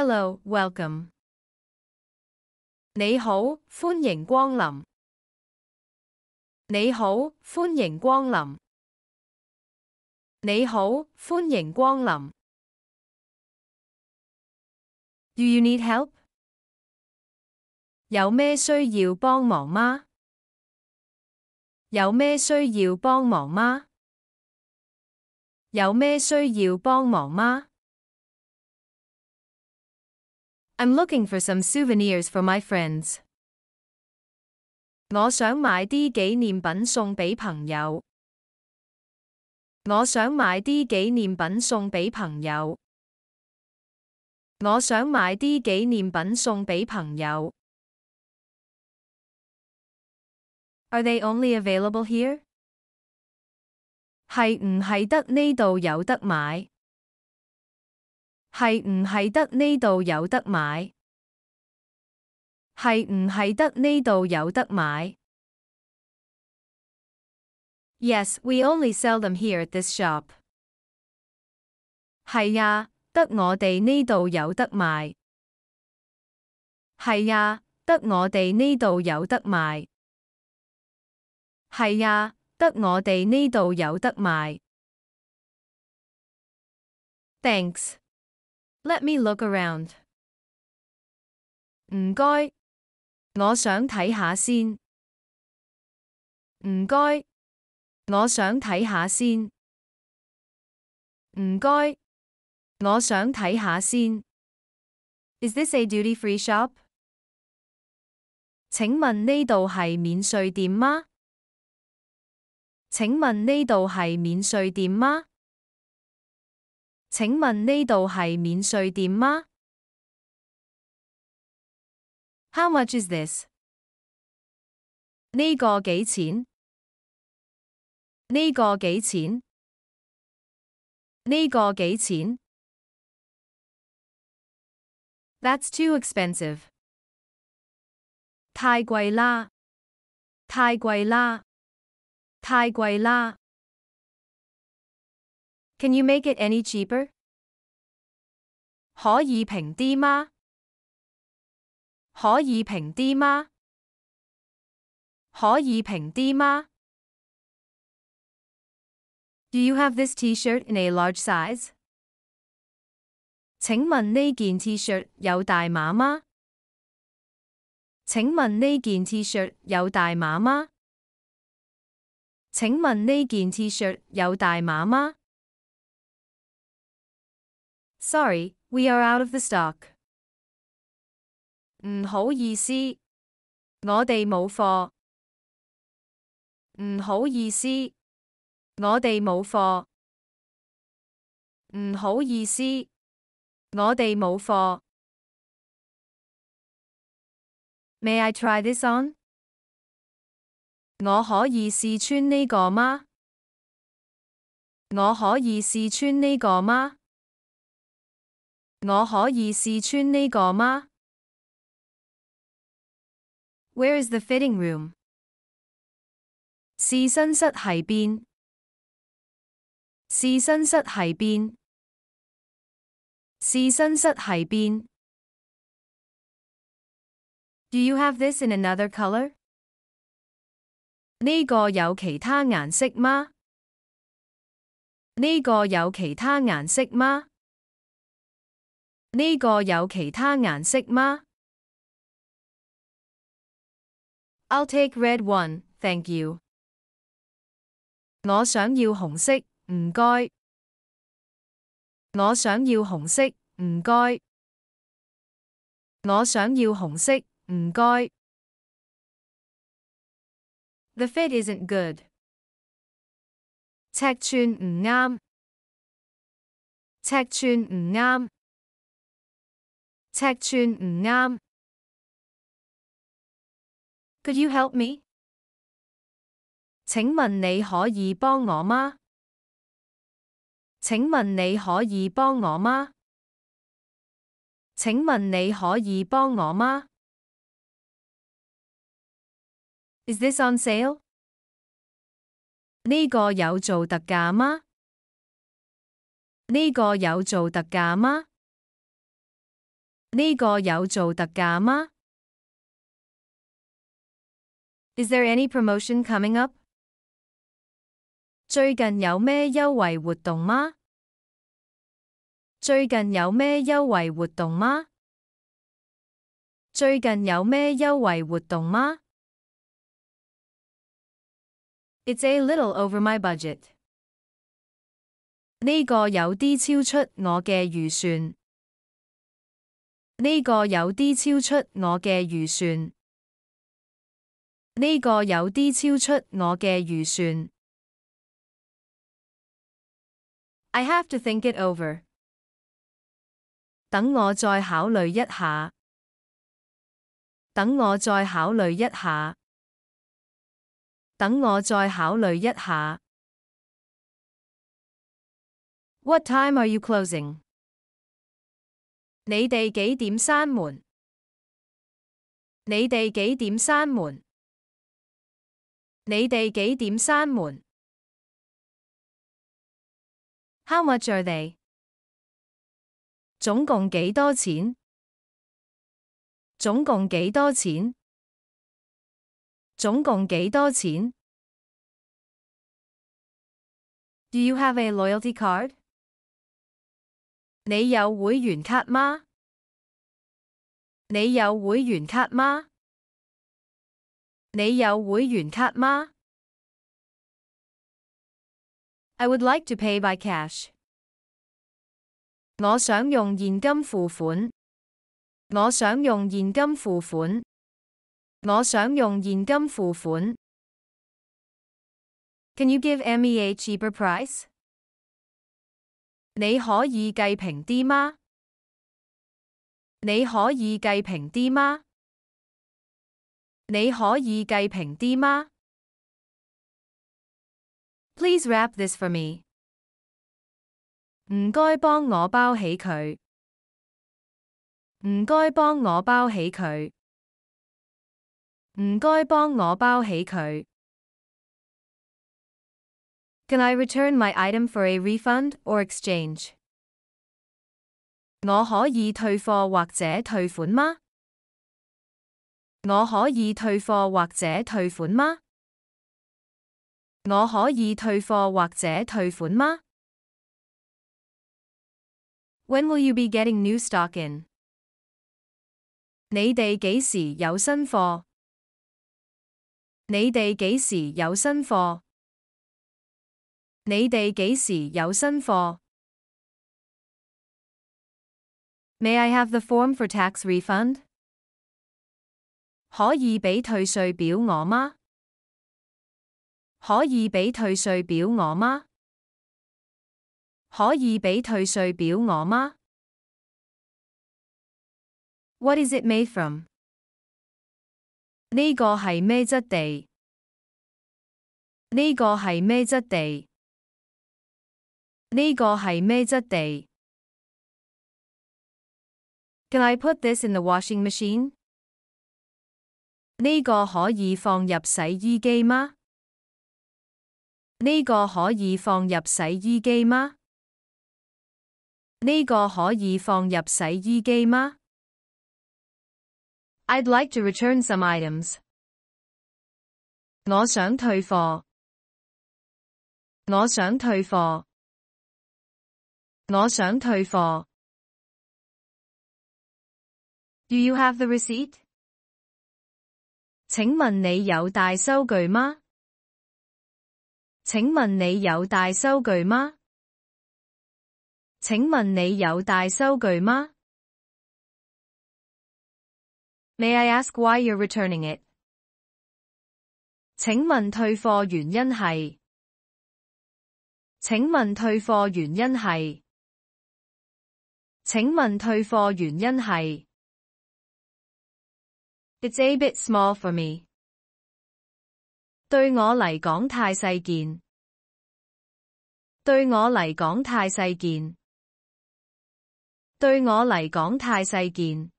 Hello, welcome. 你好，歡迎光臨。你好，歡迎光臨。你好，歡迎光臨。Do you need help? 有咩需要幫忙嗎？有咩需要幫忙嗎？有咩需要幫忙嗎？ I'm looking for some souvenirs for my friends. 我想買啲紀念品送俾朋友。我想買啲紀念品送俾朋友。我想買啲紀念品送俾朋友。Are they only available here? 係唔係得呢度有得買？係唔係得呢度有得買？係唔係得呢度有得買？ Yes, we only sell them here at this shop. 係啊，得我哋呢度有得賣。係啊，得我哋呢度有得賣。係啊，得我哋呢度有得賣。Thanks. Let me look around. 唔該，我想睇下先。唔該，我想睇下先。唔該，我想睇下先。Is this a duty-free shop? 請問呢度係免稅店嗎？請問呢度係免稅店嗎？請問呢度係免稅店嗎？ How much is this? 呢個幾錢？呢個幾錢？呢個幾錢？ That's too expensive. 太貴啦！太貴啦！太貴啦！ Can you make it any cheaper? 可以平啲嗎？可以平啲嗎？可以平啲嗎？ Do you have this T-shirt in a large size? 請問呢件 T-shirt 有大碼嗎？請問呢件 T-shirt 有大碼嗎？請問呢件 T-shirt 有大碼嗎？ Sorry, we are out of the stock. 唔好意思，我哋冇貨。唔好意思，我哋冇貨。唔好意思，我哋冇貨。May I try this on? 我可以試穿呢個嗎？我可以試穿呢個嗎？我可以試穿呢個嗎？ Where is the fitting room? 試身室喺邊？試身室喺邊？試身室喺邊？ Do you have this in another color? 呢個有其他顏色嗎？呢個有其他顏色嗎？呢個有其他顏色嗎？ I'll take red one, thank you. 我想要紅色，唔該。我想要紅色，唔該。我想要紅色，唔該。The fit isn't good. 尺寸唔啱。尺寸唔啱。尺寸唔啱。Could you help me? 請問你可以幫我嗎？請問你可以幫我嗎？請問你可以幫我嗎？ Is this on sale? 呢個有做特價嗎？呢個有做特價嗎？呢個有做特價嗎？ Is there any promotion coming up? 最近有咩優惠活動嗎？最近有咩優惠活動嗎？最近有咩優惠活動嗎？ It's a little over my budget. 呢個有啲超出我嘅預算。呢個有啲超出我嘅預算。呢個有啲超出我嘅預算。I have to think it over. 等我再考慮一下。等我再考慮一下。等我再考慮一下。What time are you closing? 你哋幾點閂門？你哋幾點閂門？你哋幾點閂門？ How much are they? 總共幾多錢？總共幾多錢？總共幾多錢？ Do you have a loyalty card? 你有會員卡嗎？你有會員卡嗎？你有會員卡嗎？ I would like to pay by cash. 我想用現金付款。我想用現金付款。我想用現金付款。Can you give me a cheaper price? 你可以計平啲嗎？你可以計平啲嗎？你可以計平啲嗎？ Please wrap this for me. 唔該幫我包起佢。唔該幫我包起佢。唔該幫我包起佢。Can I return my item for a refund or exchange? 我可以退貨或者退款嗎？我可以退貨或者退款嗎？我可以退貨或者退款嗎？ When will you be getting new stock in? 你哋幾時有新貨？你哋幾時有新貨？你哋幾時有新貨？ May I have the form for tax refund? 可以俾退稅表我嗎？可以俾退稅表我嗎？可以俾退稅表我嗎？ What is it made from? 呢個係咩質地？呢個係咩質地？呢個係咩質地？ Can I put this in the washing machine? 呢個可以放入洗衣機嗎？呢個可以放入洗衣機嗎？呢個可以放入洗衣機嗎？ I'd like to return some items. 我想退貨。我想退貨。我想退貨。Do you have the receipt? 請問你有帶收據嗎？請問你有帶收據嗎？請問你有帶收據嗎？ May I ask why you're returning it? 請問退貨原因係？請問退貨原因係？請問退貨原因係？ It's a bit small for me. 對我嚟講太細件。對我嚟講太細件。對我嚟講太細件。